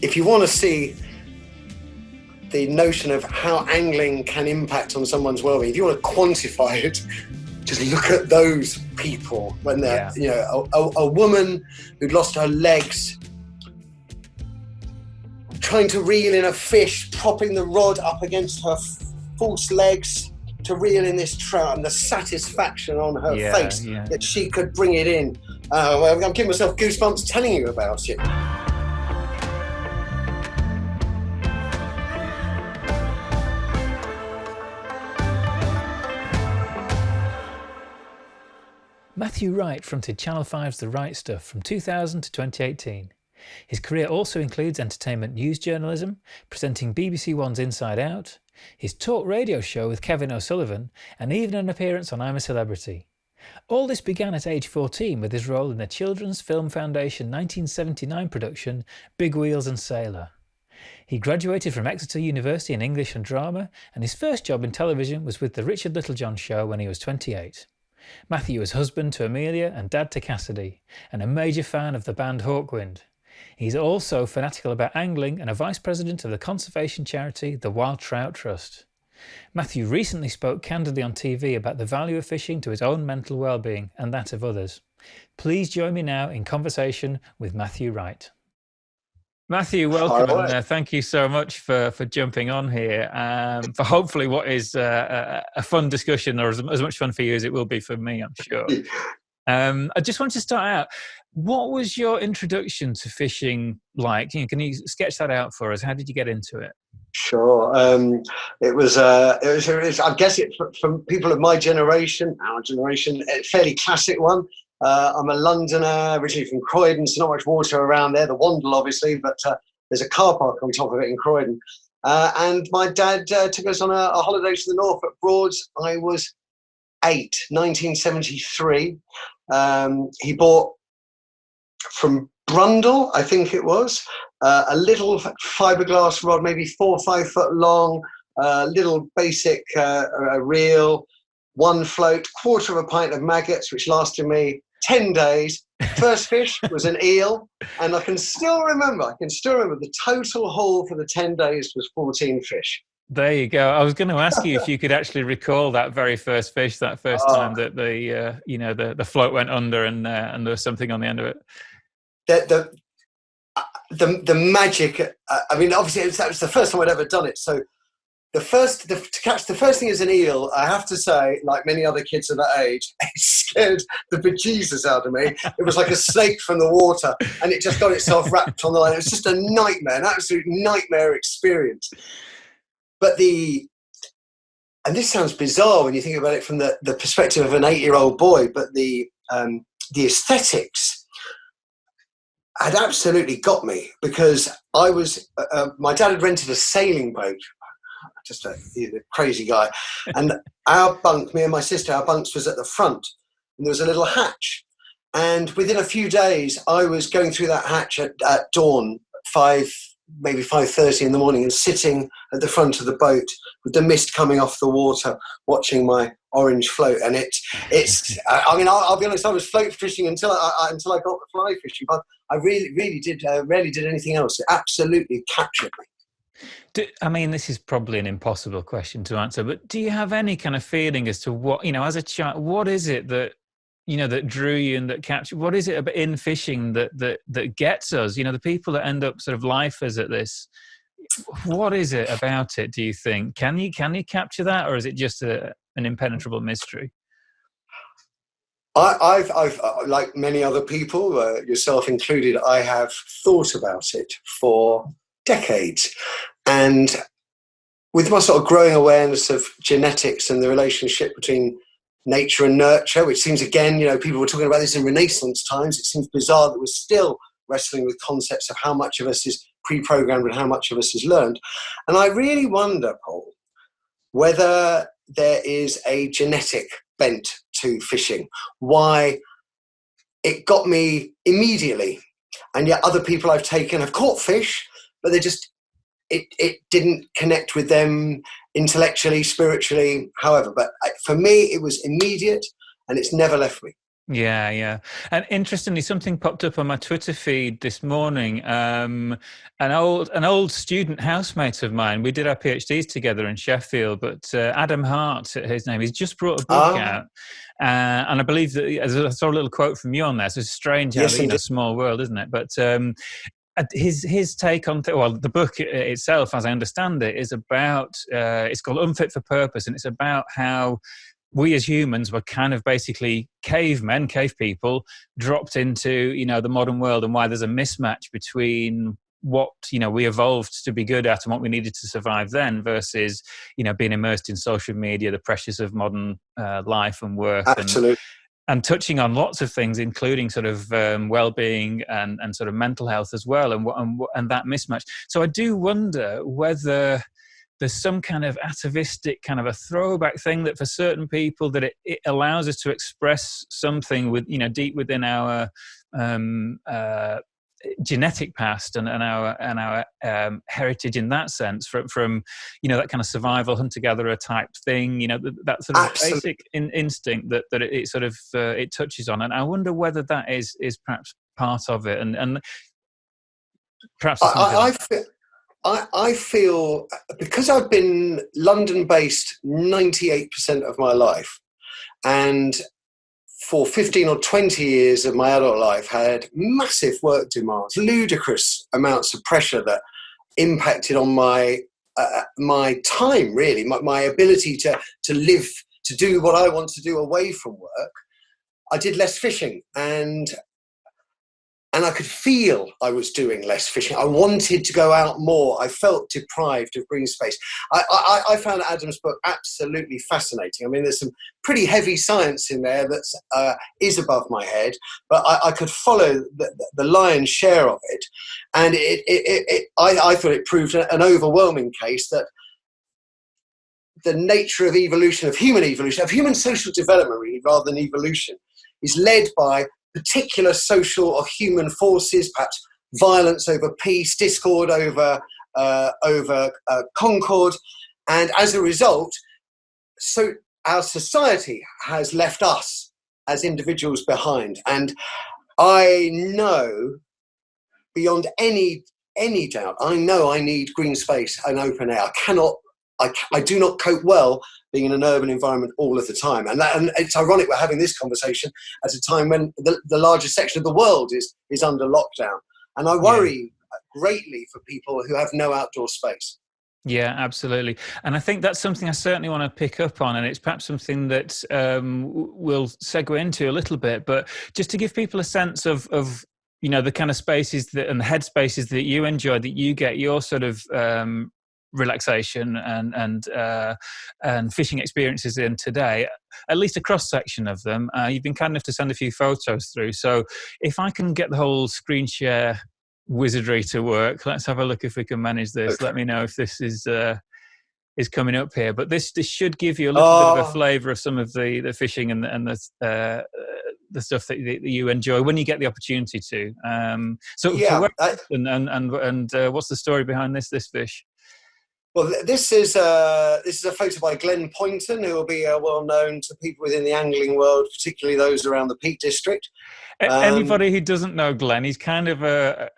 if you want to see the notion of how angling can impact on someone's well-being, if you want to quantify it, just look at those people when they're, a woman who'd lost her legs, trying to reel in a fish, propping the rod up against her false legs to reel in this trout, and the satisfaction on her face that she could bring it in. I'm giving myself goosebumps telling you about it. Matthew Wright fronted Channel 5's The Wright Stuff from 2000 to 2018. His career also includes entertainment news journalism, presenting BBC One's Inside Out, his talk radio show with Kevin O'Sullivan, and even an appearance on I'm a Celebrity. All this began at age 14 with his role in the Children's Film Foundation 1979 production Big Wheels and Sailor. He graduated from Exeter University in English and Drama, and his first job in television was with The Richard Littlejohn Show when he was 28. Matthew is husband to Amelia and dad to Cassidy, and a major fan of the band Hawkwind. He's also fanatical about angling and a vice president of the conservation charity the Wild Trout Trust. Matthew recently spoke candidly on TV about the value of fishing to his own mental well-being and that of others. Please join me now in conversation with Matthew Wright. Matthew, welcome, and thank you so much for jumping on here for hopefully what is a fun discussion, or as much fun for you as it will be for me, I'm sure. I just wanted to start out. What was your introduction to fishing like? Can you sketch that out for us? How did you get into it? Sure. It was. I guess it from people of my generation, our generation, a fairly classic one. I'm a Londoner, originally from Croydon, so not much water around there. The Wandle, obviously, but there's a car park on top of it in Croydon. And my dad took us on a holiday to the north at Broads. I was 8, 1973. He bought from Brundle, I think it was, a little fiberglass rod, maybe 4 or 5 foot long, little basic reel, 1 float, 1/4 of a pint of maggots, which lasted me 10 days. First fish was an eel, and I can still remember the total haul for the 10 days was 14 fish. There you go. I was going to ask you if you could actually recall that very first fish, that first time that the float went under and there was something on the end of it. The magic. I mean, obviously that was the first time I'd ever done it. So to catch the first thing as an eel, I have to say, like many other kids of that age, it scared the bejesus out of me. It was like a snake from the water, and it just got itself wrapped on the line. It was just a nightmare, an absolute nightmare experience. But and this sounds bizarre when you think about it from the perspective of an 8-year-old boy, but the aesthetics had absolutely got me, because I was, my dad had rented a sailing boat, just a crazy guy. And our bunk, me and my sister, our bunks was at the front, and there was a little hatch. And within a few days, I was going through that hatch at dawn, maybe 5:30 in the morning, and sitting at the front of the boat with the mist coming off the water, watching my orange float. And it's. I mean, I'll be honest. I was float fishing until I got the fly fishing, but I really did rarely did anything else. It absolutely captured me. I mean, this is probably an impossible question to answer, but do you have any kind of feeling as to what, as a child, what is it that that drew you and that captured? What is it in fishing that gets us? The people that end up sort of lifers at this. What is it about it? Do you think can you capture that, or is it just an impenetrable mystery? I've like many other people, yourself included, I have thought about it for decades, and with my sort of growing awareness of genetics and the relationship between nature and nurture, which seems, again, people were talking about this in Renaissance times. It seems bizarre that we're still wrestling with concepts of how much of us is pre-programmed and how much of us is learned. And I really wonder, Paul, whether there is a genetic bent to fishing, why it got me immediately. And yet other people I've taken have caught fish, but it didn't connect with them intellectually, spiritually, however. But for me, it was immediate, and it's never left me. Yeah. And interestingly, something popped up on my Twitter feed this morning. An old student housemate of mine, we did our PhDs together in Sheffield, but Adam Hart, his name, he's just brought a book out. And I believe that, as I saw a little quote from you on there, so it's strange how, Yes, indeed. small world, isn't it? But his take on the book itself, as I understand it, is about it's called Unfit for Purpose, and it's about how we as humans were kind of basically cave people dropped into the modern world, and why there's a mismatch between what we evolved to be good at and what we needed to survive then versus being immersed in social media, the pressures of modern life and work. Absolutely. And touching on lots of things, including sort of well-being and sort of mental health as well, and that mismatch. So I do wonder whether there's some kind of atavistic, kind of a throwback thing that for certain people that it allows us to express something with deep within our genetic past and our heritage in that sense, from that kind of survival hunter-gatherer type thing, that sort of Absolutely. basic instinct that it sort of it touches on. And I wonder whether that is perhaps part of it, and perhaps I feel because I've been London-based 98% of my life, and for 15 or 20 years of my adult life had massive work demands, ludicrous amounts of pressure that impacted on my time, really, my ability to live, to do what I want to do away from work. I did less fishing, and I could feel I was doing less fishing. I wanted to go out more. I felt deprived of green space. I found Adam's book absolutely fascinating. I mean, there's some pretty heavy science in there that is above my head, but I could follow the lion's share of it. And I thought it proved an overwhelming case that the nature of evolution, of human social development, really, rather than evolution, is led by particular social or human forces, perhaps violence over peace, discord over concord, and as a result, so our society has left us as individuals behind. And I know, beyond any doubt, I know I need green space and open air. I do not cope well being in an urban environment all of the time. And it's ironic we're having this conversation at a time when the largest section of the world is under lockdown. And I worry greatly for people who have no outdoor space. Yeah, absolutely. And I think that's something I certainly want to pick up on, and it's perhaps something that we'll segue into a little bit, but just to give people a sense of the kind of spaces and the head spaces that you enjoy, that you get your sort of relaxation and fishing experiences in today, at least a cross section of them. You've been kind enough to send a few photos through, so if I can get the whole screen share wizardry to work, let's have a look if we can manage this. Okay. Let me know if this is coming up here, but this should give you a little bit of a flavor of some of the fishing and the stuff that you enjoy when you get the opportunity to. So what's the story behind this fish? Well, this is a photo by Glenn Poynton, who will be well known to people within the angling world, particularly those around the Peak District. Anybody who doesn't know Glenn, he's kind of a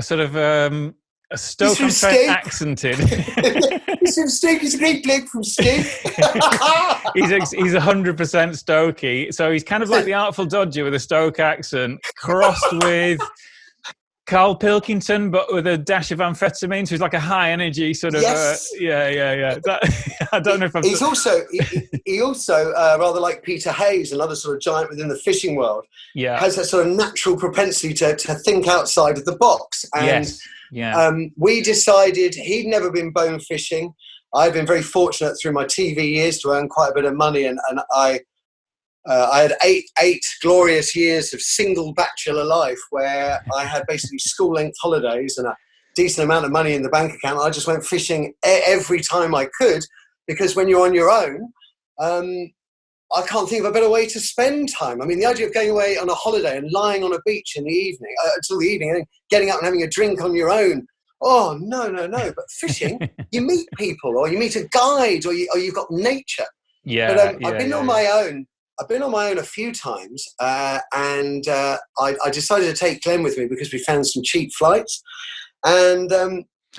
sort of a Stoke-on-Trent accented. He's from Stoke. He's a great bloke from Stoke. He's 100% Stokey, so he's kind of like the Artful Dodger with a Stoke accent, crossed with Carl Pilkington, but with a dash of amphetamine, so he's like a high energy sort of. Yes. Yeah. I don't know if I'm. He's also rather like Peter Hayes, another sort of giant within the fishing world. Yeah. Has that sort of natural propensity to think outside of the box. And yes. Yeah. We decided he'd never been bone fishing. I've been very fortunate through my TV years to earn quite a bit of money, and I had eight glorious years of single bachelor life where I had basically school-length holidays and a decent amount of money in the bank account. I just went fishing every time I could, because when you're on your own, I can't think of a better way to spend time. I mean, the idea of going away on a holiday and lying on a beach in the evening, until the evening, and getting up and having a drink on your own. Oh, no. But fishing, you meet people, or you meet a guide, or you've got nature. But I've been on my own I've been on my own a few times, and I decided to take Glenn with me because we found some cheap flights. And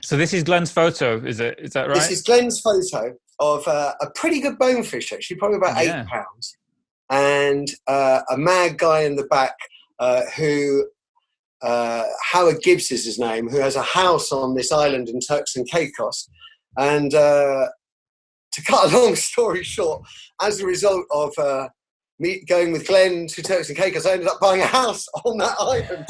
so this is Glenn's photo, is it? Is that right? This is Glenn's photo of a pretty good bonefish, actually, probably about 8 pounds, and a mad guy in the back who, Howard Gibbs is his name, who has a house on this island in Turks and Caicos. And to cut a long story short, as a result of me going with Glenn to Turks and Caicos, I ended up buying a house on that island.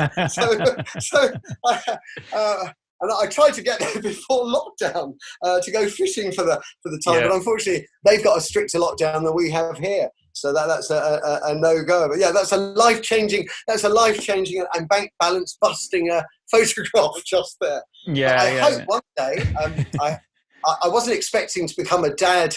And I tried to get there before lockdown to go fishing for the time, but unfortunately they've got a stricter lockdown than we have here, so that's a no-go. But yeah, that's a life-changing and bank balance busting photograph just there. I hope one day. I wasn't expecting to become a dad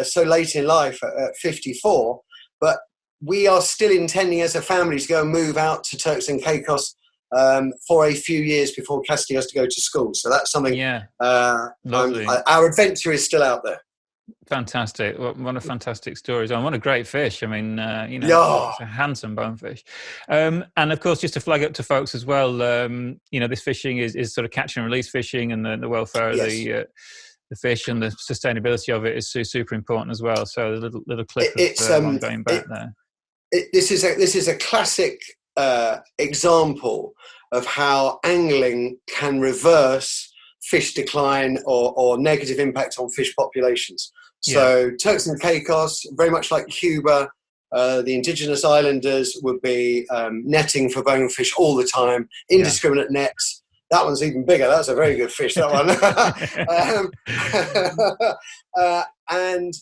so late in life at 54, but we are still intending as a family to go and move out to Turks and Caicos for a few years before Cassidy has to go to school. So that's something. Our adventure is still out there. Fantastic! What a fantastic story, and what a great fish. I mean, it's a handsome bonefish. And of course, just to flag up to folks as well, this fishing is sort of catch and release fishing, and the welfare of the fish and the sustainability of it is super important as well. So a little clip of one going back there. This is a classic example of how angling can reverse fish decline or negative impact on fish populations. So Turks and Caicos, very much like Cuba, the indigenous islanders would be netting for bonefish all the time, indiscriminate nets. That one's even bigger. That's a very good fish, that one. And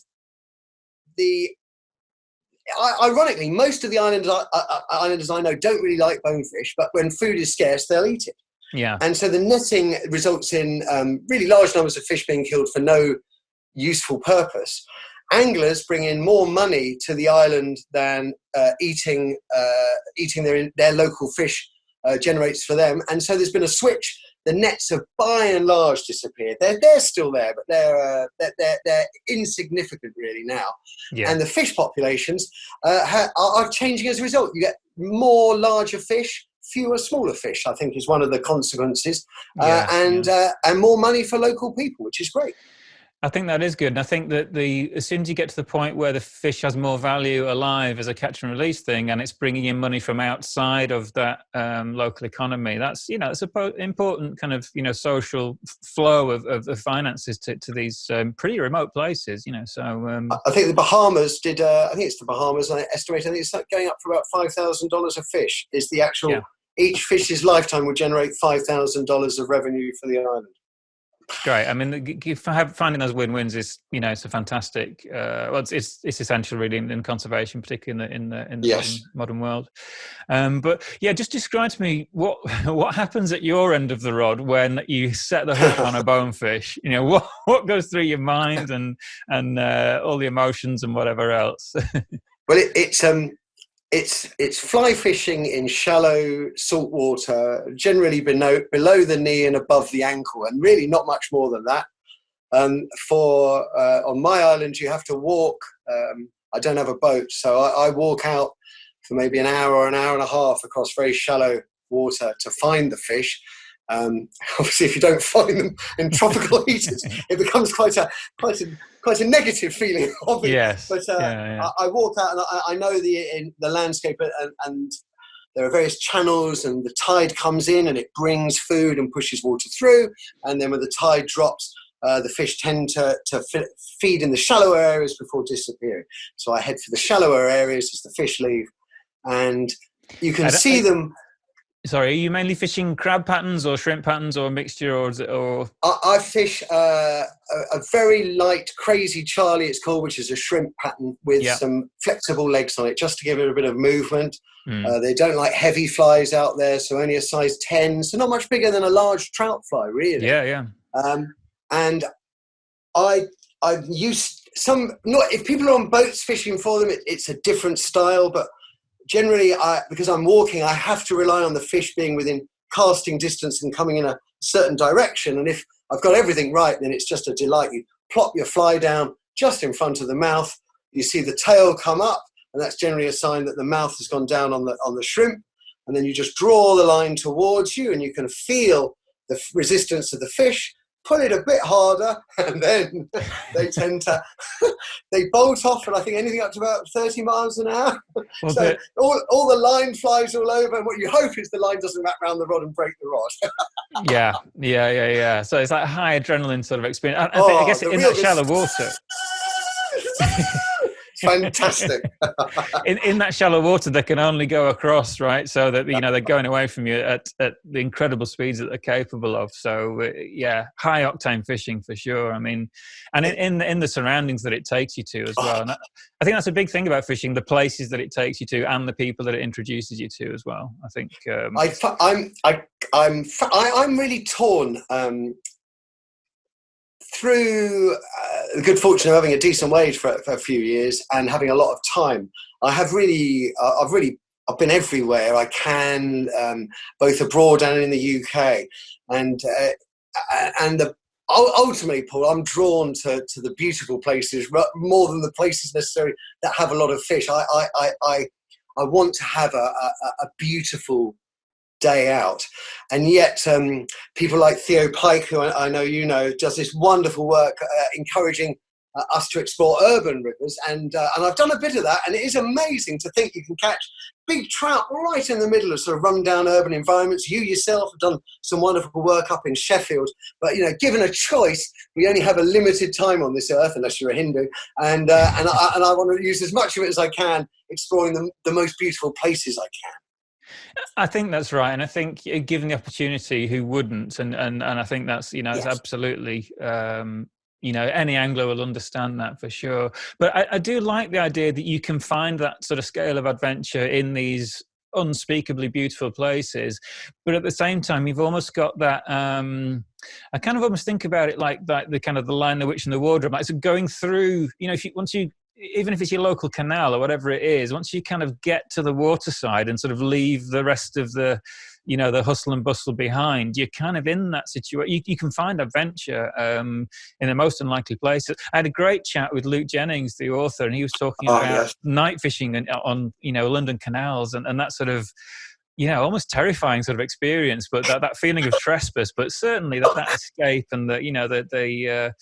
ironically, most of the islanders I know don't really like bonefish, but when food is scarce, they'll eat it. Yeah. And so the netting results in really large numbers of fish being killed for no useful purpose. Anglers bring in more money to the island than eating their local fish generates for them. And so there's been a switch. The nets have by and large disappeared. They're still there, but they're insignificant really now. Yeah. And the fish populations are changing as a result. You get more larger fish, fewer smaller fish, I think is one of the consequences, and more money for local people, which is great. I think that is good. And I think that as soon as you get to the point where the fish has more value alive as a catch and release thing, and it's bringing in money from outside of that local economy, that's it's an important kind of social flow of finances to these pretty remote places. So I think the Bahamas did. I think it's the Bahamas. I estimate. I think it's going up for about $5,000 a fish. Is the actual. Yeah. Each fish's lifetime would generate $5,000 of revenue for the island. Great. I mean, finding those win-wins is, it's a fantastic. It's essential really in conservation, particularly in the modern world. But yeah, just describe to me what happens at your end of the rod when you set the hook on a bonefish. What goes through your mind and all the emotions and whatever else. Well, it's fly fishing in shallow salt water, generally below the knee and above the ankle, and really not much more than that. On my island, you have to walk. I don't have a boat, so I walk out for maybe an hour or an hour and a half across very shallow water to find the fish. Obviously, if you don't find them in tropical heaters, it becomes quite a negative feeling of it. Yes. But I walk out and I know the landscape, and there are various channels, and the tide comes in and it brings food and pushes water through. And then when the tide drops, the fish tend to feed in the shallower areas before disappearing. So I head for the shallower areas as the fish leave, and you can see them. Sorry, are you mainly fishing crab patterns or shrimp patterns or a mixture, or? I fish a very light Crazy Charlie, it's called, which is a shrimp pattern with some flexible legs on it, just to give it a bit of movement. They don't like heavy flies out there, so only a size 10, so not much bigger than a large trout fly, really. Yeah. And I've used some. Not if people are on boats fishing for them, it's a different style, but. Generally, because I'm walking, I have to rely on the fish being within casting distance and coming in a certain direction. And if I've got everything right, then it's just a delight. You plop your fly down just in front of the mouth. you see the tail come up, and that's generally a sign that the mouth has gone down on the shrimp. And then you just draw the line towards you, and you can feel the resistance of the fish. Pull it a bit harder, and then they tend to they bolt off, and I think anything up to about 30 miles an hour. Well, So all the line flies all over, and what you hope is the line doesn't wrap around the rod and break the rod. Yeah. So it's like high adrenaline sort of experience. I guess in that shallow water. Fantastic. in that shallow water, they can only go across, right? So that they're going away from you at the incredible speeds that they're capable of. So high octane fishing for sure. I mean, and in the surroundings that it takes you to as well. And I think that's a big thing about fishing: the places that it takes you to, and the people that it introduces you to as well. I think I'm really torn. Through the good fortune of having a decent wage for a few years and having a lot of time, I've been everywhere I can, both abroad and in the UK, and ultimately, Paul, I'm drawn to the beautiful places more than the places necessarily that have a lot of fish. I want to have a beautiful day out, and yet people like Theo Pike, who I know you know, does this wonderful work encouraging us to explore urban rivers, and I've done a bit of that, and it is amazing to think you can catch big trout right in the middle of sort of run-down urban environments. You yourself have done some wonderful work up in Sheffield, but given a choice, we only have a limited time on this earth, unless you're a Hindu, and I want to use as much of it as I can, exploring the most beautiful places I can. I think that's right, and I think given the opportunity, who wouldn't? And I think that's it's absolutely any angler will understand that for sure. But I do like the idea that you can find that sort of scale of adventure in these unspeakably beautiful places, but at the same time you've almost got that I kind of almost think about it like the kind of the Lion, the Witch and the Wardrobe, like so going through, even if it's your local canal or whatever it is, once you kind of get to the waterside and sort of leave the rest of the the hustle and bustle behind, you're kind of in that situation. You can find adventure in the most unlikely places. I had a great chat with Luke Jennings, the author, and he was talking about night fishing on London canals and that sort of almost terrifying sort of experience, but that feeling of trespass, but certainly that escape and the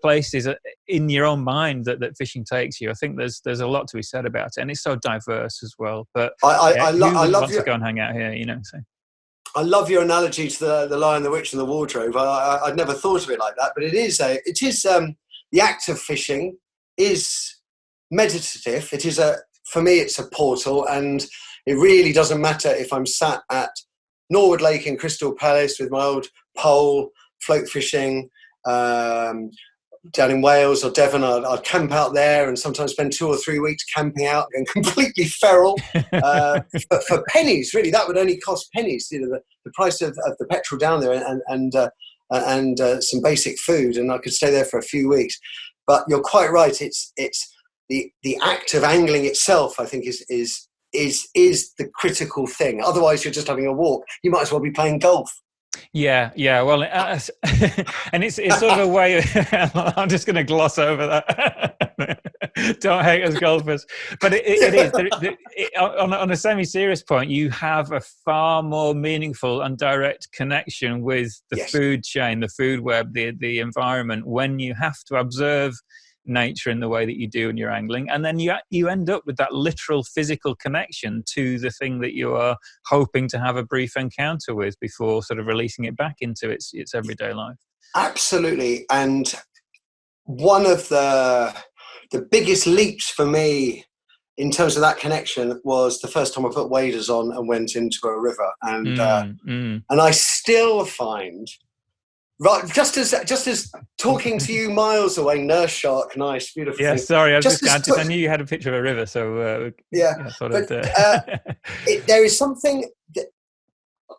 places in your own mind that fishing takes you. I think there's a lot to be said about it, and it's so diverse as well. But I love to go and hang out here, So. I love your analogy to the Lion, the Witch, and the Wardrobe. I'd never thought of it like that, but it is the act of fishing is meditative. It is for me, it's a portal, and it really doesn't matter if I'm sat at Norwood Lake in Crystal Palace with my old pole, float fishing, down in Wales or Devon. I'd camp out there and sometimes spend 2 or 3 weeks camping out and completely feral for pennies. Really, that would only cost pennies. The price of the petrol down there and some basic food, and I could stay there for a few weeks. But you're quite right. It's the act of angling itself, I think, is the critical thing. Otherwise, you're just having a walk. You might as well be playing golf. Yeah. Well, and it's sort of a way. I'm just going to gloss over that. Don't hate us golfers, but it is on a semi-serious point. You have a far more meaningful and direct connection with the food chain, the food web, the environment, when you have to observe nature in the way that you do when you're angling, and then you end up with that literal physical connection to the thing that you are hoping to have a brief encounter with before sort of releasing it back into its everyday life. Absolutely. And one of the biggest leaps for me in terms of that connection was the first time I put waders on and went into a river, and I still find, right, just as talking to you miles away, nurse shark, nice, beautiful. Yeah, thing. Sorry, I knew you had a picture of a river, so there is something that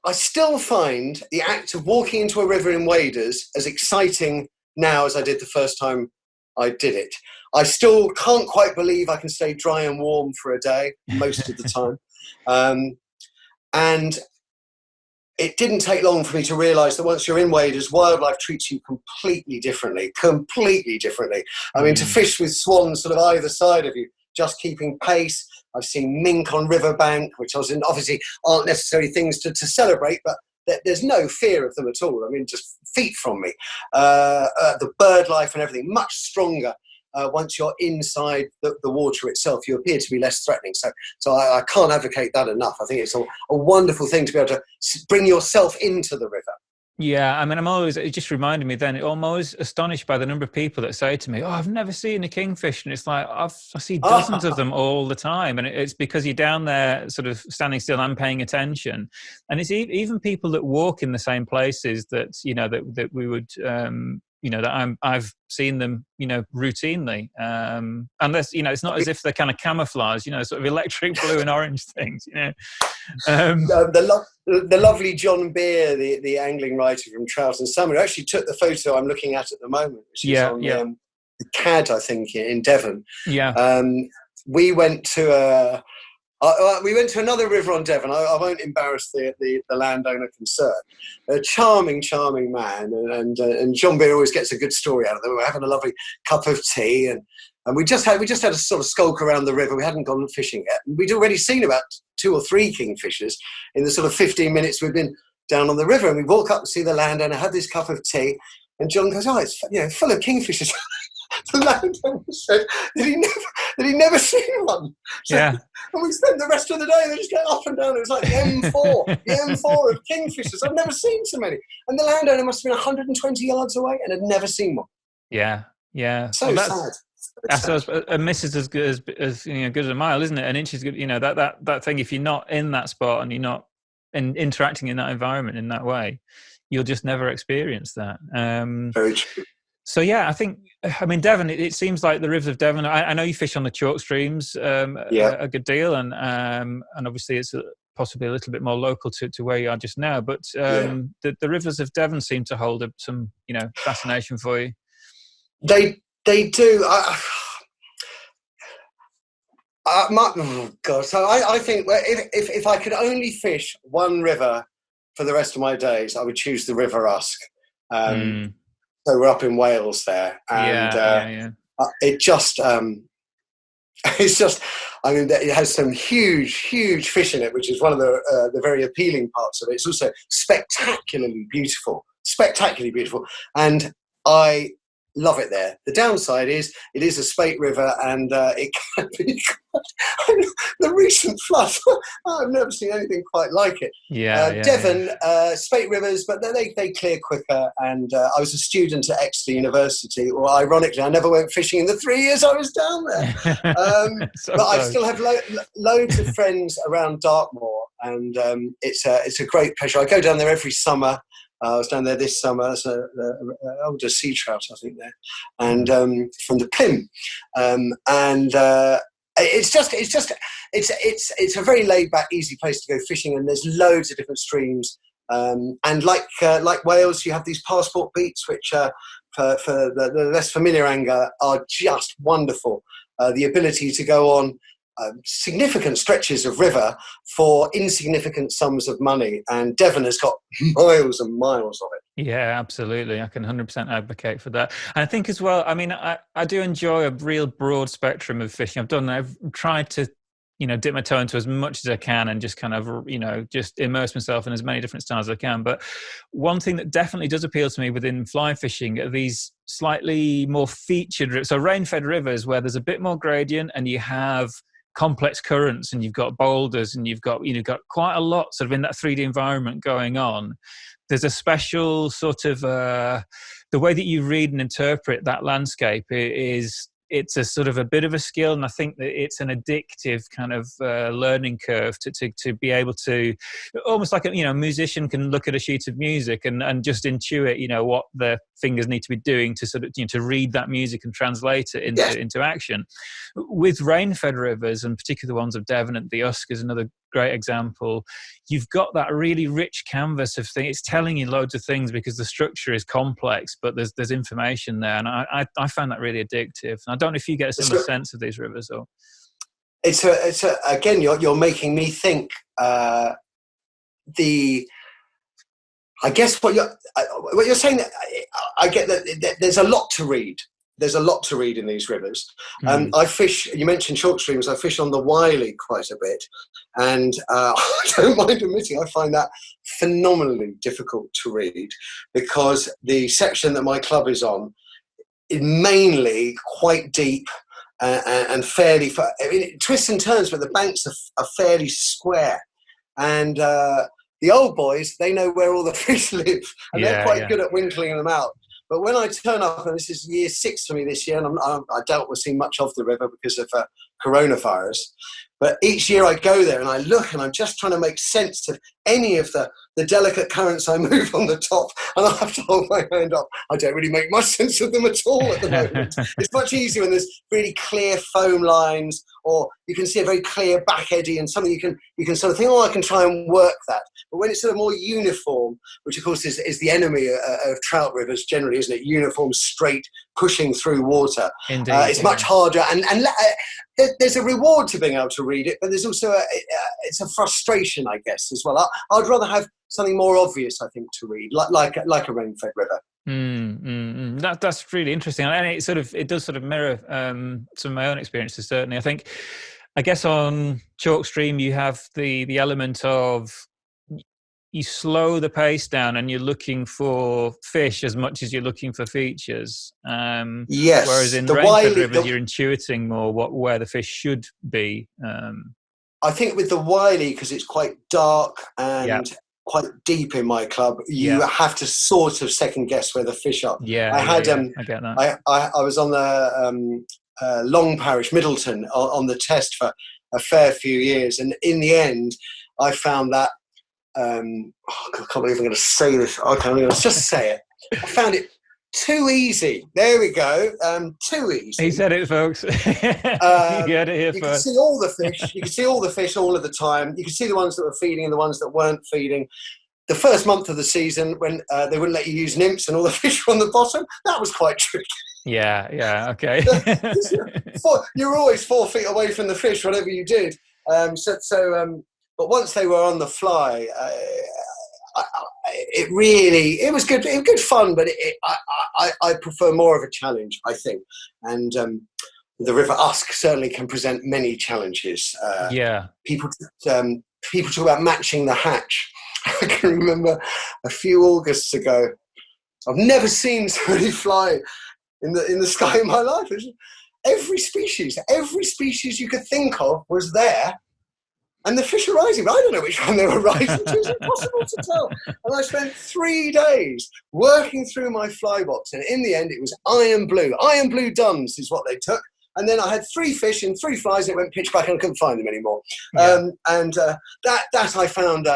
I still find the act of walking into a river in waders as exciting now as I did the first time I did it. I still can't quite believe I can stay dry and warm for a day most of the time, and it didn't take long for me to realise that once you're in waders, wildlife treats you completely differently. I mean, to fish with swans sort of either side of you, just keeping pace. I've seen mink on riverbank, which obviously aren't necessarily things to celebrate, but there's no fear of them at all. I mean, just feet from me. The bird life and everything, much stronger. Once you're inside the water itself, you appear to be less threatening. So I can't advocate that enough. I think it's a wonderful thing to be able to bring yourself into the river. Yeah, I mean, it just reminded me then, I'm always astonished by the number of people that say to me, oh, I've never seen a kingfish. And it's like, I see dozens of them all the time. And it's because you're down there sort of standing still and paying attention. And it's even people that walk in the same places that, that we would, that I've seen them, routinely. Unless, it's not as if they're kind of camouflage, sort of electric blue and orange things, The lovely John Beer, the angling writer from Trout and Salmon, who actually took the photo I'm looking at the moment, which is on the CAD, I think, in Devon. Yeah. We went to another river on Devon. I won't embarrass the landowner concerned. A charming man, and John Beer always gets a good story out of them. We're having a lovely cup of tea, and we just had a sort of skulk around the river. We hadn't gone fishing yet, and we'd already seen about 2 or 3 kingfishers in the sort of 15 minutes we'd been down on the river. And we walk up and see the landowner, had this cup of tea, and John goes, "Oh, it's full of kingfishers." The landowner said that he never seen one. So, and we spent the rest of the day, they just go up and down. It was like the M4 of kingfishers. I've never seen so many. And the landowner must have been 120 yards away and had never seen one. Yeah. So sad. I suppose a miss is as good as good as a mile, isn't it? An inch is good. That thing. If you're not in that spot and you're not interacting in that environment in that way, you'll just never experience that. Very true. So yeah, I mean, Devon. It seems like the rivers of Devon. I know you fish on the chalk streams a good deal, and obviously it's possibly a little bit more local to where you are just now. But the rivers of Devon seem to hold some fascination for you. They do. So I think if I could only fish one river for the rest of my days, I would choose the River Usk. So we're up in Wales there, and it just it's just. I mean, it has some huge fish in it, which is one of the very appealing parts of it. It's also spectacularly beautiful, and I love it there. The downside is it is a spate river, and it can be the recent floods. I've never seen anything quite like it. Devon, spate rivers, but they clear quicker. And I was a student at Exeter University. Well, ironically, I never went fishing in the 3 years I was down there. But I still have loads of friends around Dartmoor, and it's a great pleasure. I go down there every summer. I was down there this summer. It's an older sea trout, I think, there, and from the Plym, and it's a very laid back, easy place to go fishing, and there's loads of different streams. And like Wales, you have these passport beats, which for the less familiar angler are just wonderful. The ability to go on significant stretches of river for insignificant sums of money, and Devon has got miles and miles of it. Yeah, absolutely. I can 100% advocate for that. And I think as well, I mean, I do enjoy a real broad spectrum of fishing. I've tried to, dip my toe into as much as I can and just kind of, just immerse myself in as many different styles as I can. But one thing that definitely does appeal to me within fly fishing are these slightly more featured, so rain-fed rivers where there's a bit more gradient and you have complex currents and you've got boulders and you've got quite a lot sort of in that 3D environment going on. There's a special sort of the way that you read and interpret that landscape it's a sort of a bit of a skill, and I think that it's an addictive kind of learning curve to be able to, almost like a musician can look at a sheet of music and just intuit what the fingers need to be doing to sort of to read that music and translate it into action. With rain-fed rivers, and particularly the ones of Devon and the Usk is another great example. You've got that really rich canvas of things. It's telling you loads of things because the structure is complex, but there's information there, and I find that really addictive. And I don't know if you get a similar sense of these rivers, or again, you're making me think the I guess what you're saying, I get that there's a lot to read. There's a lot to read in these rivers. I fish, you mentioned chalk streams, I fish on the Wiley quite a bit. And I don't mind admitting, I find that phenomenally difficult to read, because the section that my club is on is mainly quite deep and fairly, I mean, it twists and turns, but the banks are fairly square. And the old boys, they know where all the fish live, and they're quite good at winkling them out. But when I turn up, and this is year 6 for me this year, and I doubt we'll see much of the river because of coronavirus. But each year I go there and I look, and I'm just trying to make sense of any of the delicate currents I move on the top, and I have to hold my hand up. I don't really make much sense of them at all at the moment. It's much easier when there's really clear foam lines, or you can see a very clear back eddy and something you can sort of think, I can try and work that. But when it's sort of more uniform, which of course is the enemy of trout rivers generally, isn't it? Uniform, straight, pushing through water. Indeed, it's much harder, and there's a reward to being able to read it, but there's also it's a frustration, I guess, as well. I'd rather have something more obvious, I think, to read, like a rain-fed river. That's really interesting, and it does mirror some of my own experiences. Certainly, I guess on chalk stream you have the element of you slow the pace down and you're looking for fish as much as you're looking for features. Yes. Whereas in rain-fed rivers, you're intuiting more where the fish should be. I think with the Wiley, because it's quite dark and quite deep in my club, you have to sort of second guess where the fish are. I get that. I was on the Long Parish, Middleton, on the test for a fair few years, and in the end, I found that. I can't believe I'm going to say this. Okay, I'm going to just say it. I found it too easy. There we go. Too easy. He said it, folks. You heard it here you first. Can see all the fish. You can see all the fish all of the time. You can see the ones that were feeding and the ones that weren't feeding. The first month of the season, when they wouldn't let you use nymphs and all the fish were on the bottom, that was quite tricky. Okay. You were always 4 feet away from the fish, whatever you did. But once they were on the fly, it was good. It was good fun, but I prefer more of a challenge, I think. And the River Usk certainly can present many challenges. People talk about matching the hatch. I can remember a few Augusts ago, I've never seen so many fly in the sky in my life. Every species you could think of was there. And the fish are rising, but I don't know which one they were rising to. It's impossible to tell. And I spent 3 days working through my fly box, and in the end, it was iron blue. Iron blue duns is what they took. And then I had 3 fish and 3 flies, and it went pitch black, and I couldn't find them anymore. That I found,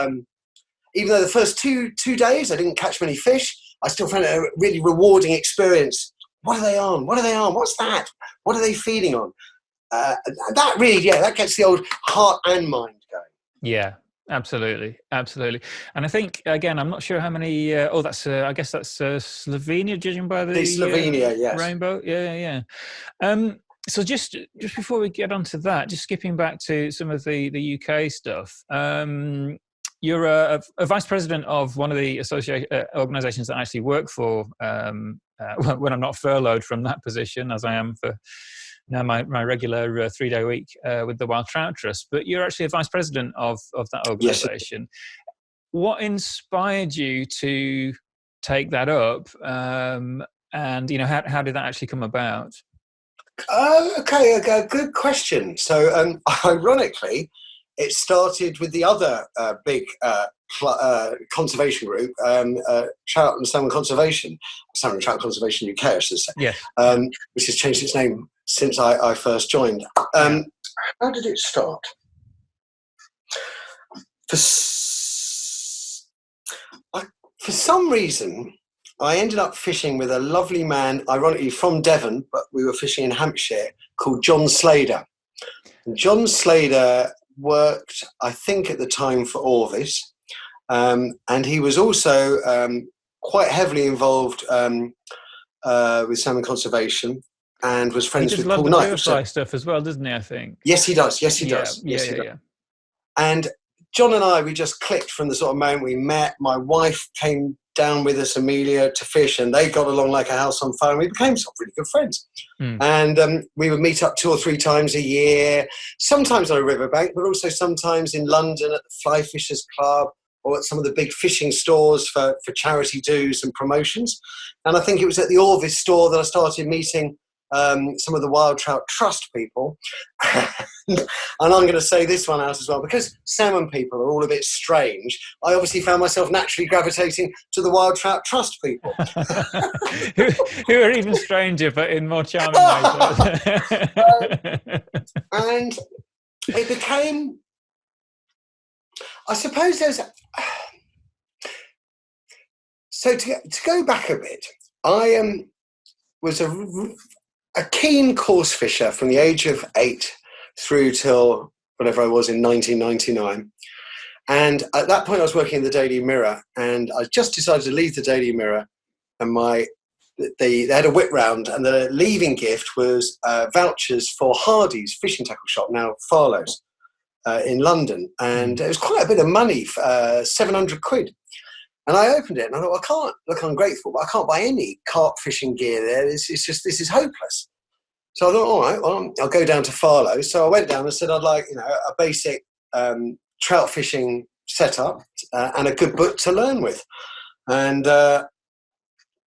even though the first two days I didn't catch many fish, I still found it a really rewarding experience. What are they on? What's that? What are they feeding on? That really, that gets the old heart and mind going. Yeah, absolutely. And I think, again, I'm not sure how many, I guess that's Slovenia, judging by the Slovenia, yes. Rainbow. Yeah. So just before we get onto that, just skipping back to some of the UK stuff, you're a vice president of one of the organisations that I actually work for when I'm not furloughed from that position, as I am for now my regular 3-day week with the Wild Trout Trust. But you're actually a vice president of that organisation. Yes. What inspired you to take that up? And how did that actually come about? Okay, good question. So ironically, it started with the other big conservation group, Trout and Salmon Conservation, Salmon and Trout Conservation UK, I should say, which has changed its name since I first joined. How did it start? For some reason, I ended up fishing with a lovely man, ironically from Devon, but we were fishing in Hampshire, called John Slader. And John Slader worked, I think, at the time for Orvis, and he was also quite heavily involved with salmon conservation, and was friends with Paul Knight. He does stuff as well, doesn't he? I think. Yes, he does. Yeah. And John and I, we just clicked from the sort of moment we met. My wife came down with us, Amelia, to fish, and they got along like a house on fire. And we became some really good friends. And we would meet up 2 or 3 times a year, sometimes on a riverbank, but also sometimes in London at the Fly Fishers Club or at some of the big fishing stores for charity dues and promotions. And I think it was at the Orvis store that I started meeting some of the Wild Trout Trust people. And I'm going to say this one out as well, because salmon people are all a bit strange. I obviously found myself naturally gravitating to the Wild Trout Trust people. who are even stranger, but in more charming ways. And it became, I suppose there's... So to go back a bit, I was a keen coarse fisher from the age of 8 through till whatever I was in 1999. And at that point I was working in the Daily Mirror, and I just decided to leave the Daily Mirror, and they had a whip round, and the leaving gift was vouchers for Hardy's fishing tackle shop, now Farlow's, in London. And it was quite a bit of money, 700 quid. And I opened it and I thought, I can't look ungrateful, but I can't buy any carp fishing gear there. It's just, this is hopeless. So I thought, all right, well, I'll go down to Farlow's. So I went down and said, I'd like, a basic trout fishing setup and a good book to learn with. And I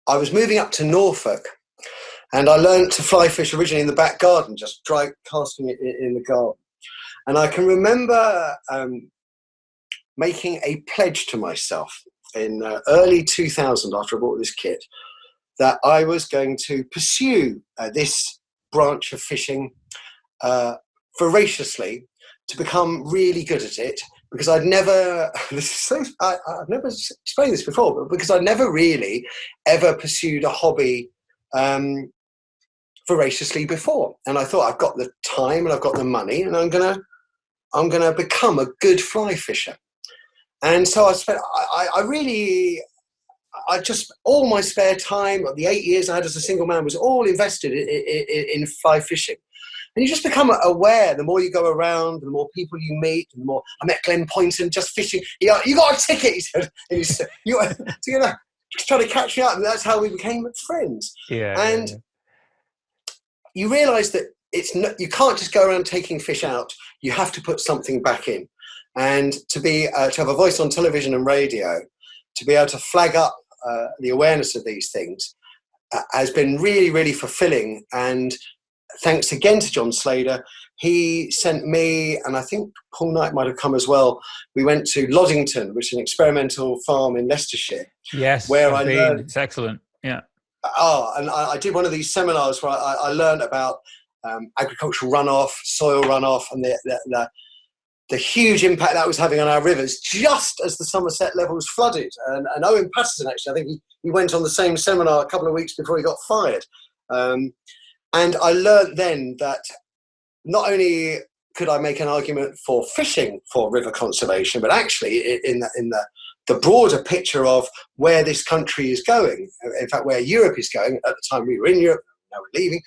was moving up to Norfolk, and I learned to fly fish originally in the back garden, just dry casting it in the garden. And I can remember making a pledge to myself in early 2000, after I bought this kit, that I was going to pursue this branch of fishing voraciously, to become really good at it, because I've never explained this before, but because I'd never really ever pursued a hobby voraciously before. And I thought, I've got the time and I've got the money, and I'm gonna become a good fly fisher. And so I just, all my spare time, the 8 years I had as a single man, was all invested in fly fishing. And you just become aware, the more you go around, the more people you meet, the more... I met Glenn Poynton just fishing. You got a ticket, he said. And he said, just trying to catch me up. And that's how we became friends. Yeah. You realise that you can't just go around taking fish out. You have to put something back in. And to have a voice on television and radio, to be able to flag up the awareness of these things has been really, really fulfilling. And thanks again to John Slater, he sent me, and I think Paul Knight might have come as well. We went to Loddington, which is an experimental farm in Leicestershire. Yes, where I learned. It's excellent. Yeah. And I did one of these seminars where I learned about agricultural runoff, soil runoff, and the huge impact that was having on our rivers just as the Somerset levels flooded. And Owen Patterson, actually, I think he went on the same seminar a couple of weeks before he got fired. And I learned then that not only could I make an argument for fishing for river conservation, but actually in the broader picture of where this country is going, in fact, where Europe is going. At the time we were in Europe, now we're leaving.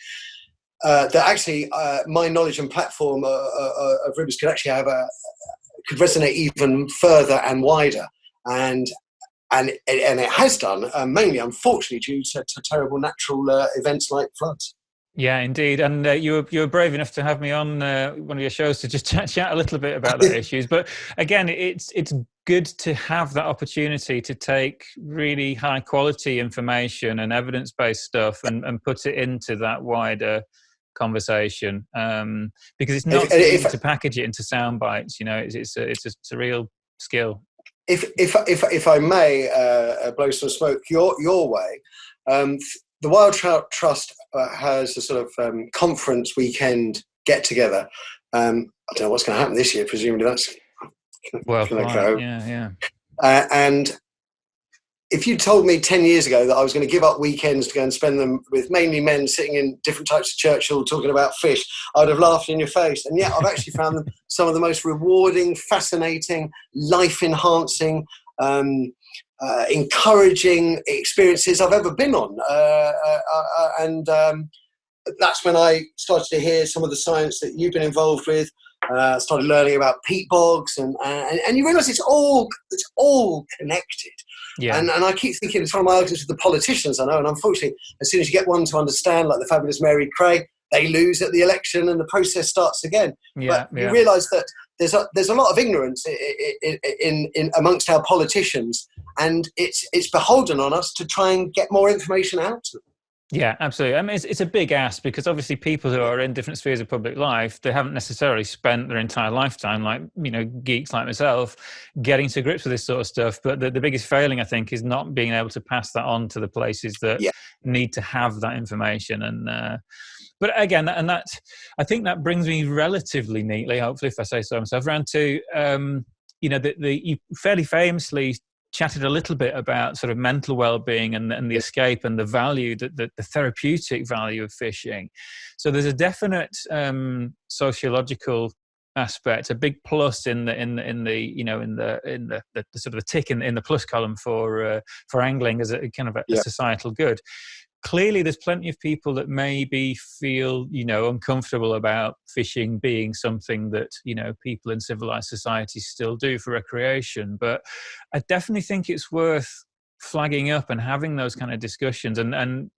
That actually my knowledge and platform of rivers could actually could resonate even further and wider, and it has done, mainly unfortunately due to terrible natural events like floods. Yeah, indeed. And you were brave enough to have me on one of your shows to just chat a little bit about the issues. But again, it's good to have that opportunity to take really high quality information and evidence-based stuff and put it into that wider conversation, because it's not easy to package it into sound bites. It's a real skill. If I may blow some smoke your way, the Wild Trout Trust has a sort of conference weekend get together. I don't know what's going to happen this year. Presumably that's going to go. Yeah. And if you told me 10 years ago that I was going to give up weekends to go and spend them with mainly men sitting in different types of Churchill talking about fish, I would have laughed in your face. And yet I've actually found them some of the most rewarding, fascinating, life-enhancing, encouraging experiences I've ever been on. And that's when I started to hear some of the science that you've been involved with, started learning about peat bogs, and you realise it's all connected. Yeah. And I keep thinking, it's one of my arguments with the politicians I know, and unfortunately, as soon as you get one to understand, like the fabulous Mary Cray, they lose at the election and the process starts again. But you realise that there's a lot of ignorance in amongst our politicians, and it's beholden on us to try and get more information out to them. Yeah, absolutely. I mean, it's a big ask, because obviously people who are in different spheres of public life, they haven't necessarily spent their entire lifetime, like, geeks like myself, getting to grips with this sort of stuff. But the biggest failing, I think, is not being able to pass that on to the places that need to have that information. And but again, and that, I think that brings me relatively neatly, hopefully, if I say so myself, around to you fairly famously chatted a little bit about sort of mental well-being and the escape and the value, the therapeutic value of fishing. So there's a definite sociological aspect, a big plus in the sort of a tick in the plus column for angling as a kind of a societal good. Clearly, there's plenty of people that maybe feel, uncomfortable about fishing being something that, people in civilized societies still do for recreation. But I definitely think it's worth flagging up and having those kind of discussions and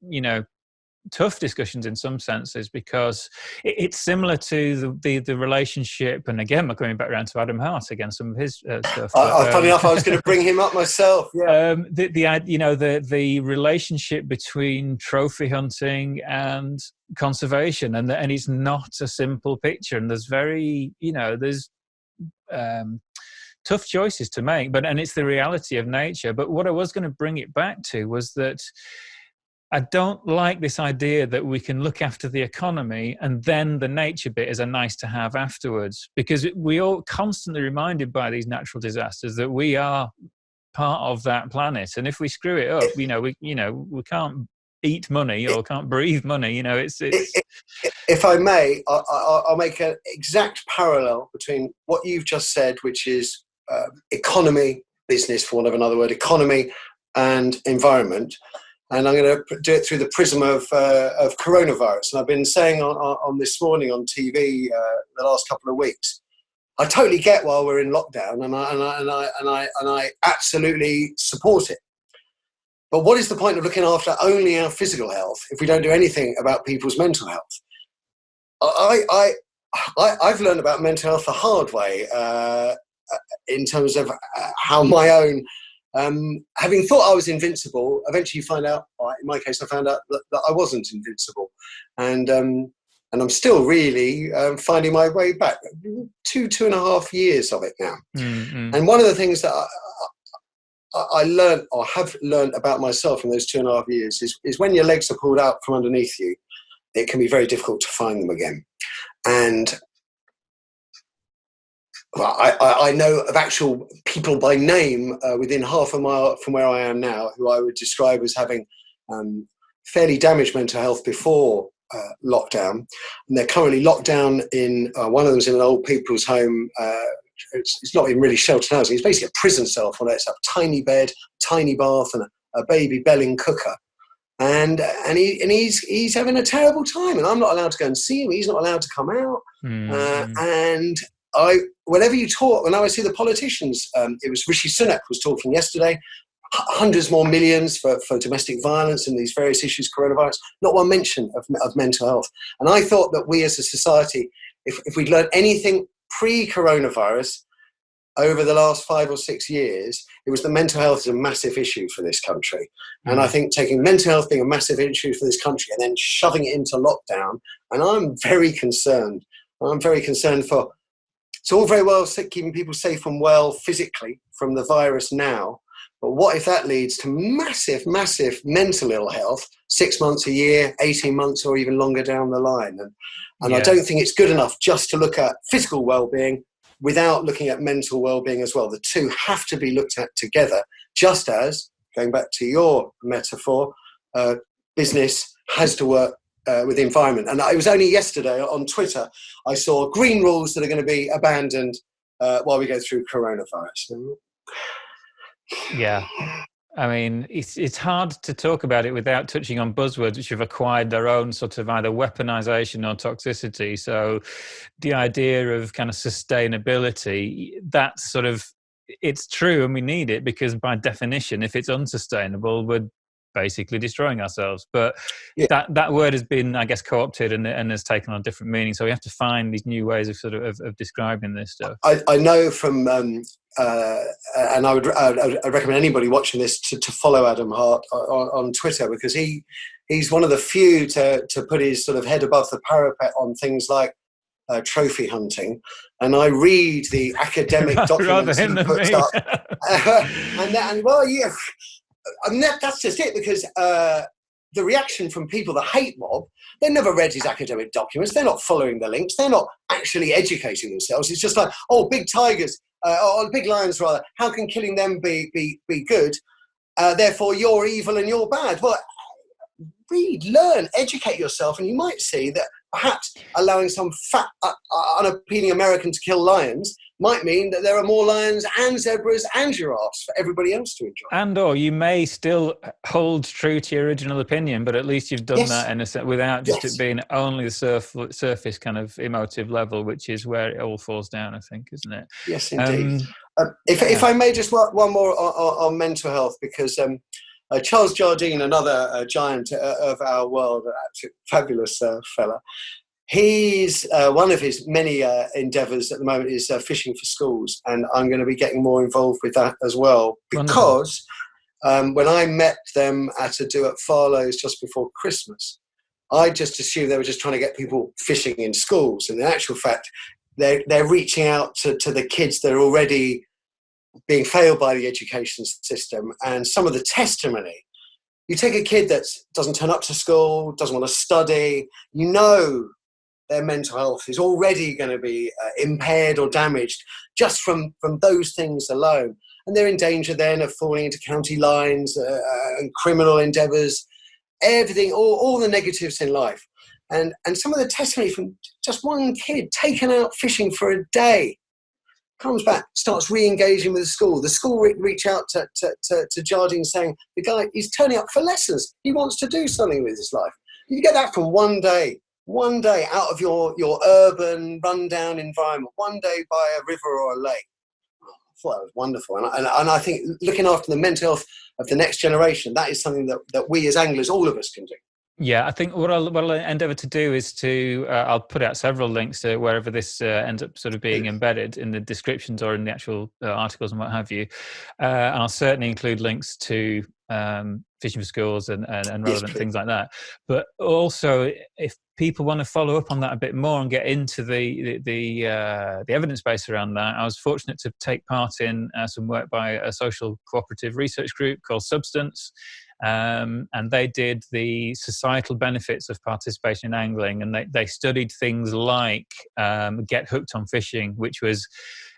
tough discussions in some senses, because it's similar to the relationship. And again, we're coming back around to Adam Hart again, some of his stuff. Funny enough, I was going to bring him up myself. Yeah. The relationship between trophy hunting and conservation, and it's not a simple picture. And there's tough choices to make, and it's the reality of nature. But what I was going to bring it back to was that I don't like this idea that we can look after the economy and then the nature bit is a nice to have afterwards, because we all constantly reminded by these natural disasters that we are part of that planet, and if we screw it up, we can't eat money or can't breathe money. If I may, I'll make an exact parallel between what you've just said, which is economy, business, for want of another word, economy and environment. And I'm going to do it through the prism of coronavirus. And I've been saying on this morning on TV the last couple of weeks, I totally get why we're in lockdown, and I absolutely support it. But what is the point of looking after only our physical health if we don't do anything about people's mental health? I've learned about mental health the hard way in terms of how my own. Having thought I was invincible, eventually you find out, in my case, I found out that I wasn't invincible. And I'm still really finding my way back. 2.5 years of it now. Mm-hmm. And one of the things that I learned, or have learned about myself in those 2.5 years is when your legs are pulled out from underneath you, it can be very difficult to find them again. And well, I know of actual people by name within half a mile from where I am now, who I would describe as having fairly damaged mental health before lockdown. And they're currently locked down in, one of them's in an old people's home. It's not even really sheltered housing. It's basically a prison cell for it's a tiny bed, tiny bath, and a baby belling cooker. And he's having a terrible time. And I'm not allowed to go and see him. He's not allowed to come out. And whenever you talk, when I see the politicians, it was Rishi Sunak was talking yesterday, hundreds more millions for domestic violence and these various issues, coronavirus, not one mention of mental health. And I thought that we as a society, if we'd learned anything pre-coronavirus over the last 5 or 6 years, it was that mental health is a massive issue for this country. And I think taking mental health being a massive issue for this country and then shoving it into lockdown, and I'm very concerned. For it's all very well keeping people safe and well physically from the virus now, but what if that leads to massive, massive mental ill health 6 months, a year, 18 months, or even longer down the line? And I don't think it's good enough just to look at physical well-being without looking at mental well-being as well. The two have to be looked at together, just as, going back to your metaphor, business has to work with the environment. And it was only yesterday on Twitter I saw green rules that are going to be abandoned while we go through coronavirus. Yeah. I mean, it's hard to talk about it without touching on buzzwords which have acquired their own sort of either weaponization or toxicity. So the idea of kind of sustainability, that's sort of, it's true and we need it, because by definition, if it's unsustainable, we're basically destroying ourselves. But Yeah. that word has been, I guess, co-opted and has taken on a different meaning. So we have to find these new ways of sort of describing this stuff. I know from, and I'd recommend anybody watching this to follow Adam Hart on Twitter, because he's one of the few to put his sort of head above the parapet on things like trophy hunting, and I read the academic documents he puts up, and well, yeah, I mean that's just it, because the reaction from people, the hate mob, they've never read his academic documents, they're not following the links, they're not actually educating themselves. It's just like, oh, big tigers, or big lions rather, how can killing them be good? Therefore you're evil and you're bad. Well, read, learn, educate yourself, and you might see that perhaps allowing some fat, unappealing American to kill lions might mean that there are more lions and zebras and giraffes for everybody else to enjoy. And or you may still hold true to your original opinion, but at least you've done that in a sense without just it being only the surface kind of emotive level, which is where it all falls down, I think, isn't it? Yes, indeed. If I may, just one more on mental health, because Charles Jardine, another giant of our world, absolute fabulous fella, he's one of his many endeavours at the moment is fishing for schools, and I'm going to be getting more involved with that as well, because when I met them at a do at Farlow's just before Christmas, I just assumed they were just trying to get people fishing in schools, and in actual fact they're reaching out to the kids that are already being failed by the education system. And some of the testimony, you take a kid that doesn't turn up to school, doesn't want to study, you know their mental health is already going to be impaired or damaged just from those things alone. And they're in danger then of falling into county lines and criminal endeavours, everything, all the negatives in life. And some of the testimony from just one kid taken out fishing for a day, comes back, starts re-engaging with the school. The school reach out to Jardine saying, the guy, he's turning up for lessons. He wants to do something with his life. You get that from one day out of your urban, rundown environment, one day by a river or a lake. I thought that was wonderful. And I think looking after the mental health of the next generation, that is something that we as anglers, all of us can do. Yeah, I think what I'll endeavour to do is to I'll put out several links to wherever this ends up sort of being embedded in the descriptions or in the actual articles and what have you. And I'll certainly include links to fishing for schools and relevant things like that. But also, if people want to follow up on that a bit more and get into the evidence base around that, I was fortunate to take part in some work by a social cooperative research group called Substance. And they did the societal benefits of participation in angling, and they studied things like Get Hooked on Fishing, which was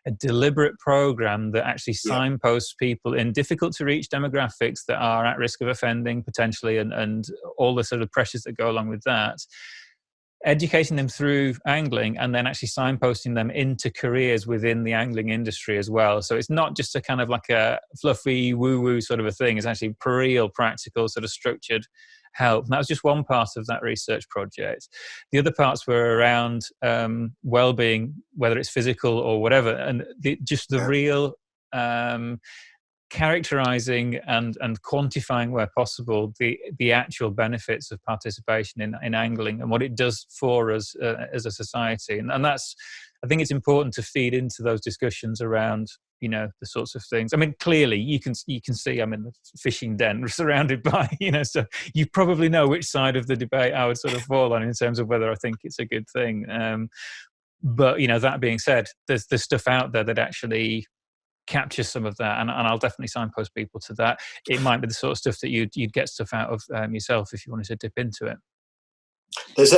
a deliberate program that actually signposts people in difficult to reach demographics that are at risk of offending potentially, and all the sort of pressures that go along with that, educating them through angling and then actually signposting them into careers within the angling industry as well. So it's not just a kind of like a fluffy woo-woo sort of a thing. It's actually real practical sort of structured help. And that was just one part of that research project. The other parts were around well-being, whether it's physical or whatever, and just the real characterizing and quantifying where possible the actual benefits of participation in angling and what it does for us as a society. And that's, I think it's important to feed into those discussions around, you know, the sorts of things. I mean, clearly you can see I'm in the fishing den surrounded by, you know, so you probably know which side of the debate I would sort of fall on in terms of whether I think it's a good thing. But, you know, that being said, there's stuff out there that actually capture some of that, and I'll definitely signpost people to that. It might be the sort of stuff that you'd get stuff out of yourself if you wanted to dip into it. There's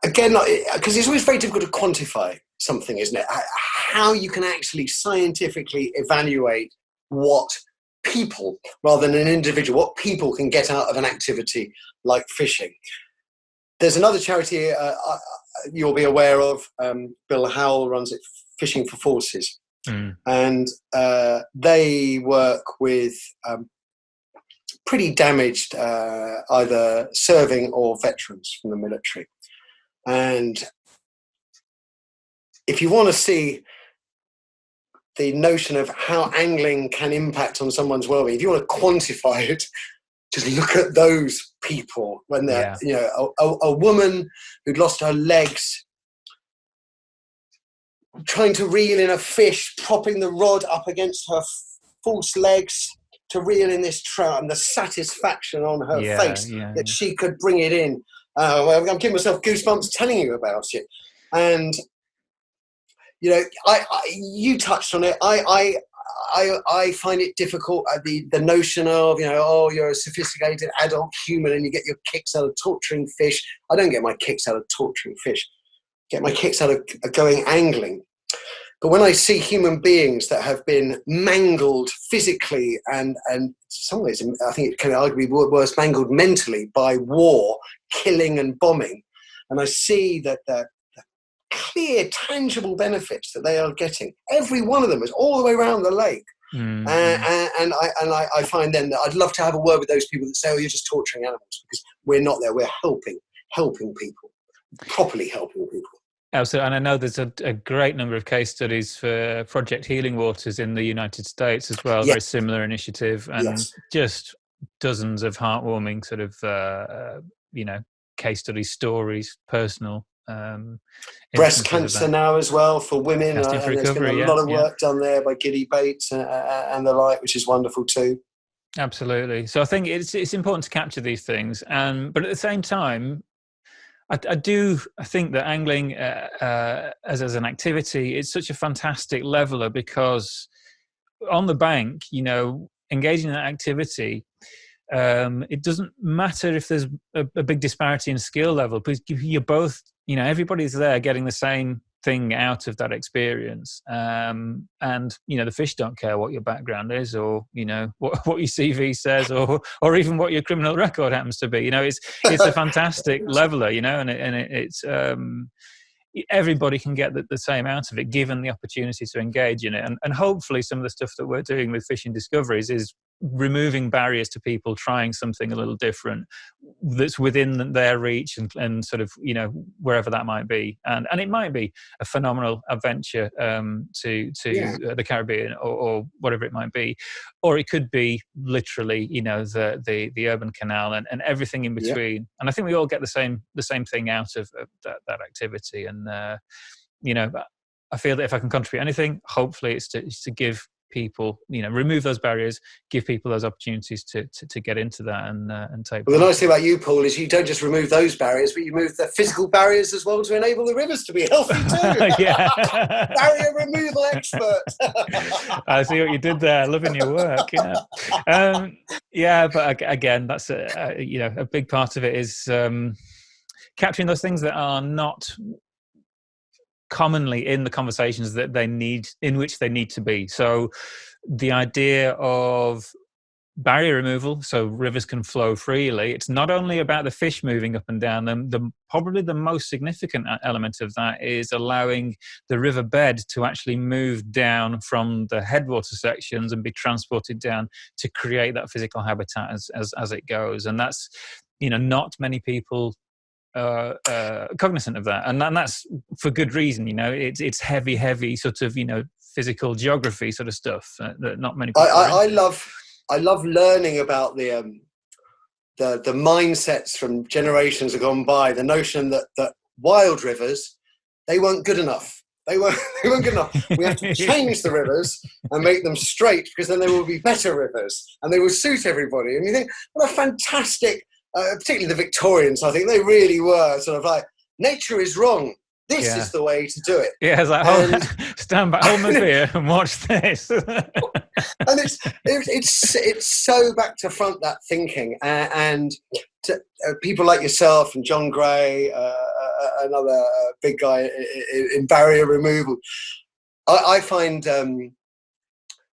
again, because it's always very difficult to quantify something, isn't it? How you can actually scientifically evaluate what people, rather than an individual, what people can get out of an activity like fishing. There's another charity you'll be aware of. Bill Howell runs it, Fishing for Forces. And they work with pretty damaged either serving or veterans from the military. And if you want to see the notion of how angling can impact on someone's well-being, if you want to quantify it, just look at those people when they're, a woman who'd lost her legs, trying to reel in a fish, propping the rod up against her false legs to reel in this trout, and the satisfaction on her face that she could bring it in. I'm giving myself goosebumps telling you about it. And you touched on it. I find it difficult. The notion of you're a sophisticated adult human and you get your kicks out of torturing fish. I don't get my kicks out of torturing fish. I get my kicks out of going angling. But when I see human beings that have been mangled physically and in some ways, I think it can arguably be worse, mangled mentally by war, killing and bombing, and I see that the clear, tangible benefits that they are getting, every one of them is all the way around the lake. And I find then that I'd love to have a word with those people that say, oh, you're just torturing animals, because we're not there. We're helping people, properly helping people. Absolutely, and I know there's a great number of case studies for Project Healing Waters in the United States as well. Very similar initiative, and just dozens of heartwarming sort of case study stories, personal. Breast cancer now as well for women. And there's been a lot of work done there by Giddy Bates and the like, which is wonderful too. Absolutely. So I think it's important to capture these things, but at the same time, I think that angling as an activity is such a fantastic leveler, because on the bank, engaging in that activity, it doesn't matter if there's a big disparity in skill level, because you're both, everybody's there getting the same thing out of that experience. And the fish don't care what your background is, or what your CV says, or even what your criminal record happens to be. It's a fantastic leveler, and it's everybody can get the same out of it, given the opportunity to engage in it. And hopefully some of the stuff that we're doing with Fishing Discoveries is removing barriers to people trying something a little different that's within their reach and sort of, wherever that might be. And it might be a phenomenal adventure to the Caribbean or whatever it might be. Or it could be literally, the urban canal and everything in between. Yeah. And I think we all get the same thing out of that activity. And, I feel that if I can contribute anything, hopefully it's to give people, remove those barriers, give people those opportunities to get into that and take. Well, the nice thing about you, Paul, is you don't just remove those barriers, but you remove the physical barriers as well to enable the rivers to be healthy too. Barrier removal expert. I see what you did there. Loving your work. But again, that's a big part of it is capturing those things that are not commonly in the conversations that in which they need to be. So the idea of barrier removal, so rivers can flow freely, it's not only about the fish moving up and down them. Probably the most significant element of that is allowing the riverbed to actually move down from the headwater sections and be transported down to create that physical habitat as it goes. And that's, not many people cognizant of that, and that's for good reason. It's heavy sort of physical geography sort of stuff that not many people I love learning about the mindsets from generations have gone by. The notion that wild rivers, they weren't good enough. They weren't good enough. We have to change the rivers and make them straight, because then they will be better rivers and they will suit everybody. And you think, what a fantastic. Particularly the Victorians, I think they really were sort of like, nature is wrong. This is the way to do it. Yeah, it's like, stand back, hold my beer and watch this. And it's so back to front, that thinking. And to, people like yourself and John Gray, another big guy in barrier removal, I find...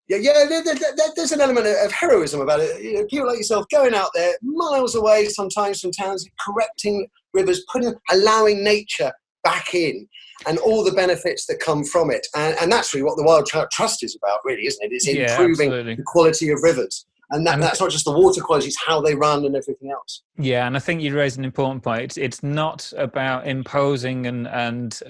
there's an element of heroism about it. People like yourself going out there miles away sometimes from towns, correcting rivers, allowing nature back in and all the benefits that come from it. And that's really what the Wild Trout Trust is about, really, isn't it? It's improving the quality of rivers. And that's not just the water quality, it's how they run and everything else. Yeah, and I think you raised an important point. It's not about imposing and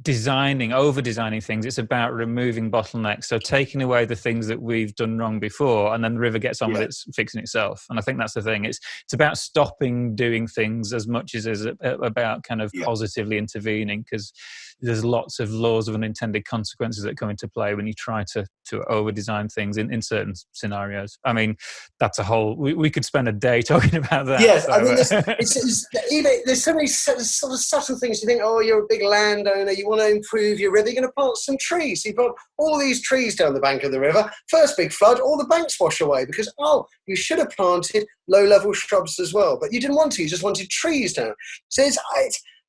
over-designing things. It's about removing bottlenecks. So taking away the things that we've done wrong before, and then the river gets on with it, fixing itself. And I think that's the thing. It's about stopping doing things as much as it's about kind of positively intervening, because there's lots of laws of unintended consequences that come into play when you try to over-design things in certain scenarios. I mean, that's a whole... We could spend a day talking about that. Yes, so. I mean, there's so many sort of subtle things. You think, oh, you're a big landowner, you want to improve your river, you're going to plant some trees. So you plant all these trees down the bank of the river. First big flood, all the banks wash away because, you should have planted low-level shrubs as well. But you didn't want to, you just wanted trees down. So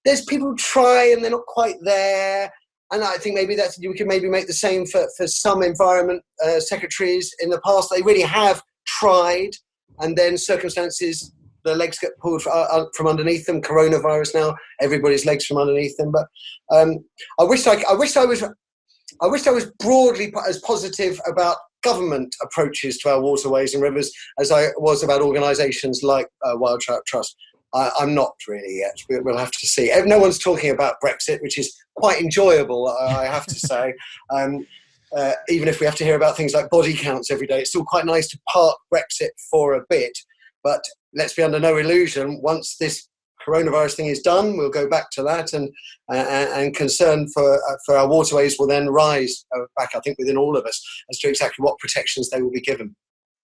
there's people who try and they're not quite there. And I think maybe we can maybe make the same for some environment secretaries in the past. They really have tried, and then circumstances, the legs get pulled from underneath them. Coronavirus now, everybody's legs from underneath them. But I wish I was broadly as positive about government approaches to our waterways and rivers as I was about organisations like Wild Trout Trust. I'm not really yet. We'll have to see. No one's talking about Brexit, which is quite enjoyable, I have to say. Even if we have to hear about things like body counts every day, it's still quite nice to park Brexit for a bit. But let's be under no illusion. Once this coronavirus thing is done, we'll go back to that, and concern for our waterways will then rise back, I think, within all of us as to exactly what protections they will be given.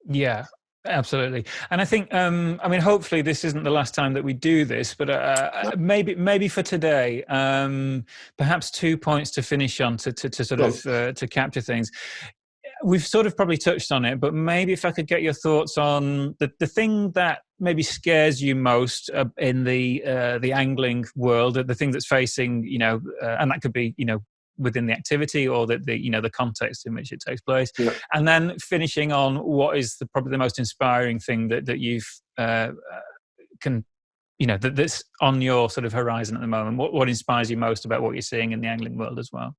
Yeah. Absolutely. And I think, hopefully this isn't the last time that we do this, but maybe for today, perhaps 2 points to finish on to sort of to capture things. We've sort of probably touched on it, but maybe if I could get your thoughts on the thing that maybe scares you most in the angling world, the thing that's facing, and that could be, within the activity or the context in which it takes place, and then finishing on what is probably the most inspiring thing that you've that's on your sort of horizon at the moment. What inspires you most about what you're seeing in the angling world as well?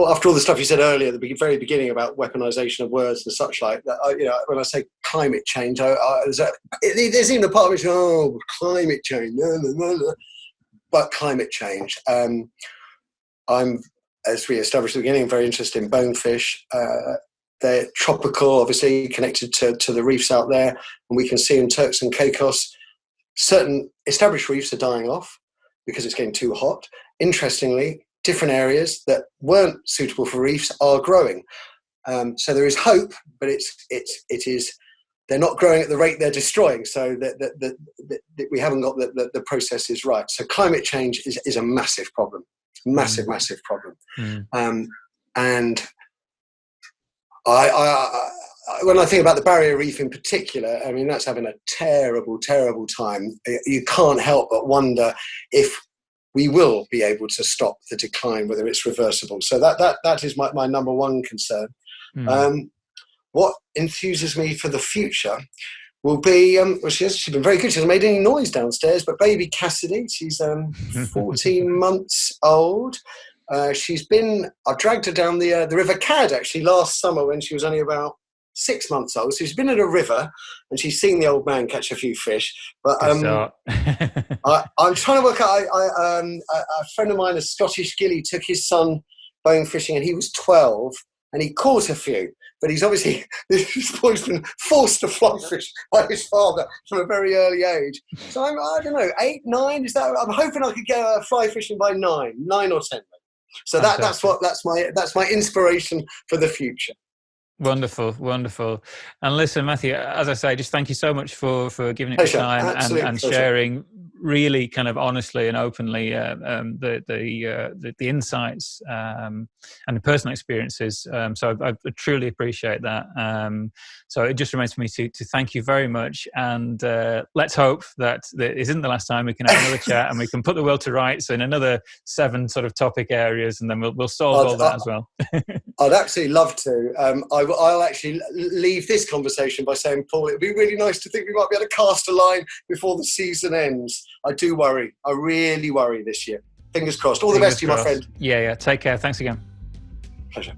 After all the stuff you said earlier at the very beginning about weaponization of words and such like that, when I say climate change, there's even a part of which, climate change, no. But climate change. I'm, as we established at the beginning, very interested in bonefish. They're tropical, obviously connected to the reefs out there, and we can see in Turks and Caicos, certain established reefs are dying off because it's getting too hot. Interestingly, different areas that weren't suitable for reefs are growing. So there is hope, but they're not growing at the rate they're destroying. So that we haven't got the processes right. So climate change is a massive problem, massive problem. And I when I think about the barrier reef in particular, I mean, that's having a terrible, terrible time. You can't help but wonder if we will be able to stop the decline, whether it's reversible. So that is my number one concern. What enthuses me for the future will be, she's been very good. She hasn't made any noise downstairs, but baby Cassidy, she's 14 months old. I've dragged her down the River Cad actually last summer when she was only about 6 months old. So she's been at a river and she's seen the old man catch a few fish. But I'm trying to work out. A friend of mine, a Scottish gilly, took his son bone fishing, and he was 12, and he caught a few. But he's obviously, this boy's been forced to fly fish by his father from a very early age. So I don't know, 8, 9. I'm hoping I could get fly fishing by 9 or 10. So that's my inspiration for the future. Wonderful. And listen, Matthew, as I say, just thank you so much for giving it the time and sharing really kind of honestly and openly the insights and the personal experiences. So I truly appreciate that. So it just remains for me to thank you very much, and let's hope that it isn't the last time we can have another chat and we can put the world to rights in another 7 sort of topic areas, and then we'll solve all that as well. I'd absolutely love to. I'll actually leave this conversation by saying, Paul, it'd be really nice to think we might be able to cast a line before the season ends. I do worry. I really worry this year. Fingers crossed. All the best to you, my friend. Yeah. Take care. Thanks again. Pleasure.